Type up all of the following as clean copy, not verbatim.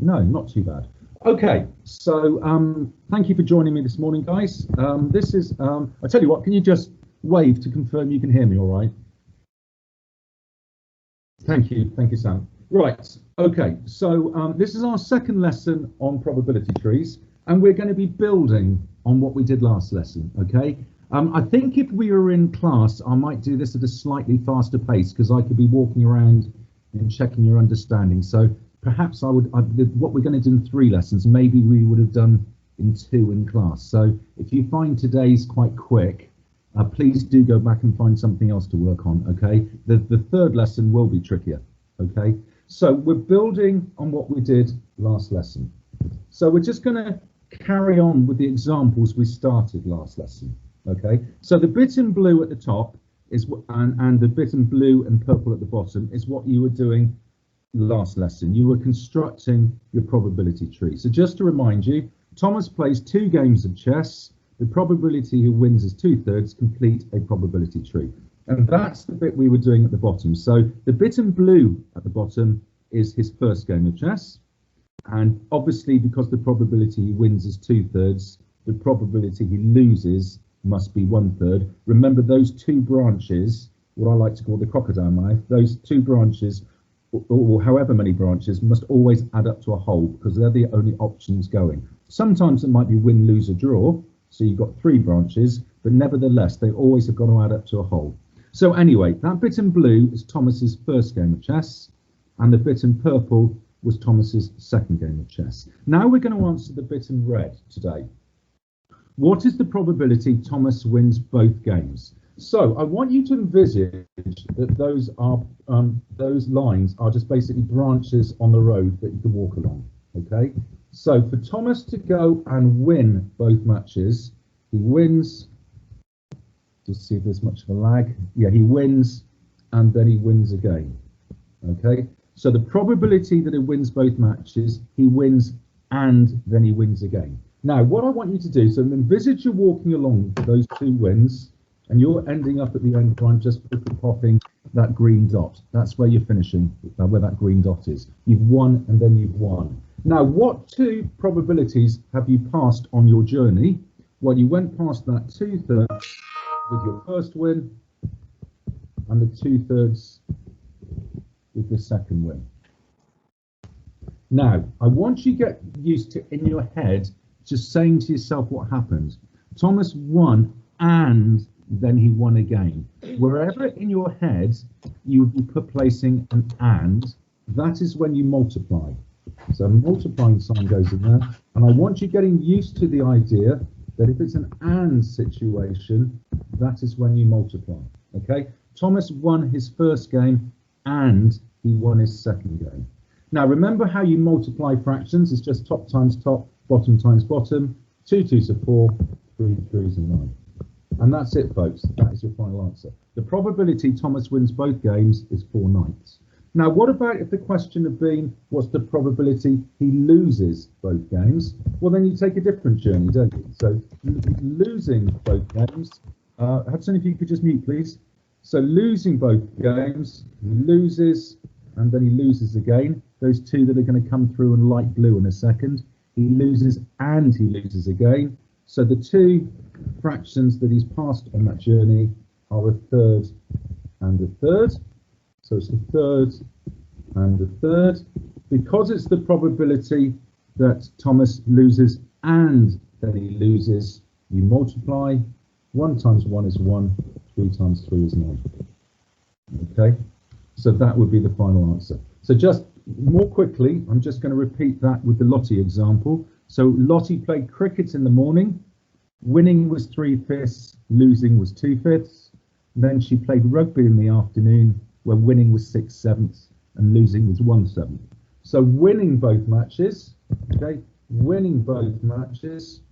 no, not too bad. Okay, so thank you for joining me this morning, guys. This is, I tell you what, can you just wave to confirm you can hear me all right? Thank you, Sam. Right, okay, so this is our second lesson on probability trees, and we're going to be building on what we did last lesson, okay? I think if we were in class, I might do this at a slightly faster pace because I could be walking around and checking your understanding. So perhaps what we're going to do in 3 lessons, maybe we would have done in 2 in class. So if you find today's quite quick, please do go back and find something else to work on, okay? The 3rd lesson will be trickier, okay? So we're building on what we did last lesson. So we're just going to carry on with the examples we started last lesson, okay? So the bit in blue at the top is and the bit in blue and purple at the bottom is what you were doing last lesson. You were constructing your probability tree. So just to remind you, Thomas plays 2 games of chess. The probability who wins is 2/3 complete a probability tree. And that's the bit we were doing at the bottom. So the bit in blue at the bottom is his first game of chess. And obviously, because the probability he wins is 2/3, the probability he loses must be 1/3. Remember those 2 branches, what I like to call the crocodile mouth, those 2 branches, or however many branches, must always add up to a whole because they're the only options going. Sometimes it might be win, lose, or draw. So you've got 3 branches, but nevertheless, they always have got to add up to a whole. So anyway, that bit in blue is Thomas's first game of chess, and the bit in purple was Thomas's second game of chess. Now we're going to answer the bit in red today. What is the probability Thomas wins both games? So I want you to envisage that those lines are just basically branches on the road that you can walk along, okay? So for Thomas to go and win both matches, he wins, just see if there's much of a lag. Yeah, he wins and then he wins again, okay? So the probability that he wins both matches, he wins and then he wins again. Now, what I want you to do, so envisage you're walking along those 2 wins and you're ending up at the end by just popping that green dot. That's where you're finishing, where that green dot is. You've won and then you've won. Now, what 2 probabilities have you passed on your journey? Well, you went past that 2/3 with your first win and the 2/3 with the second win. Now, I want you to get used to, in your head, just saying to yourself what happened. Thomas won and then he won again. Wherever in your head you would be placing an and, that is when you multiply. So a multiplying sign goes in there, and I want you getting used to the idea that if it's an and situation, that is when you multiply, okay? Thomas won his first game and he won his second game. Now remember how you multiply fractions, it's just top times top, bottom times bottom, 2 2s are 4, 3 3s are 9. And that's it, folks. That is your final answer. The probability Thomas wins both games is 4/9. Now, what about if the question had been, what's the probability he loses both games? Well, then you take a different journey, don't you? So losing both games, Hudson, if you could just mute, please. So losing both games, he loses, and then he loses again. Those 2 that are going to come through in light blue in a second. He loses and he loses again. So the 2 fractions that he's passed on that journey are 1/3 and 1/3. So it's 1/3 and 1/3. Because it's the probability that Thomas loses and then he loses, you multiply. 1 times 1 is 1, 3 times 3 is 9. Okay, so that would be the final answer. So just more quickly, I'm just going to repeat that with the Lottie example. So Lottie played cricket in the morning. Winning was 3/5, losing was 2/5. Then she played rugby in the afternoon, where winning was 6/7 and losing was 1/7. So winning both matches, okay, winning both matches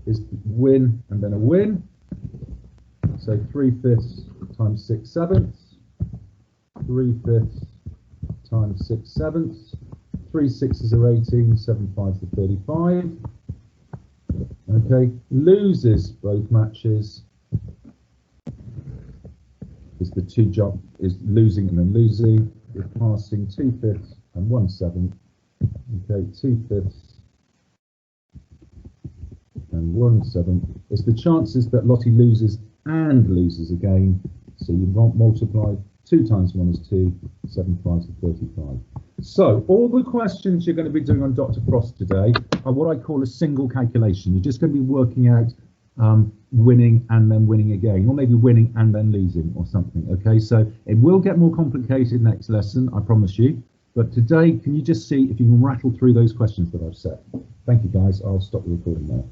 is win and then a win. So 3/5 times 6/7, 3/5 times 6/7, 3 6s are 18, 7 5s are 35. Okay, loses both matches is the 2 job is losing and then losing. You're passing 2/5 and 1/7. Okay, 2/5 and 1/7. It's the chances that Lottie loses and loses again. So you multiply 2 times 1 is 2, 7 5 is 35. So all the questions you're going to be doing on Dr. Frost today are what I call a single calculation. You're just going to be working out winning and then winning again, or maybe winning and then losing or something. Okay, so it will get more complicated next lesson, I promise you. But today, can you just see if you can rattle through those questions that I've set? Thank you, guys. I'll stop the recording now.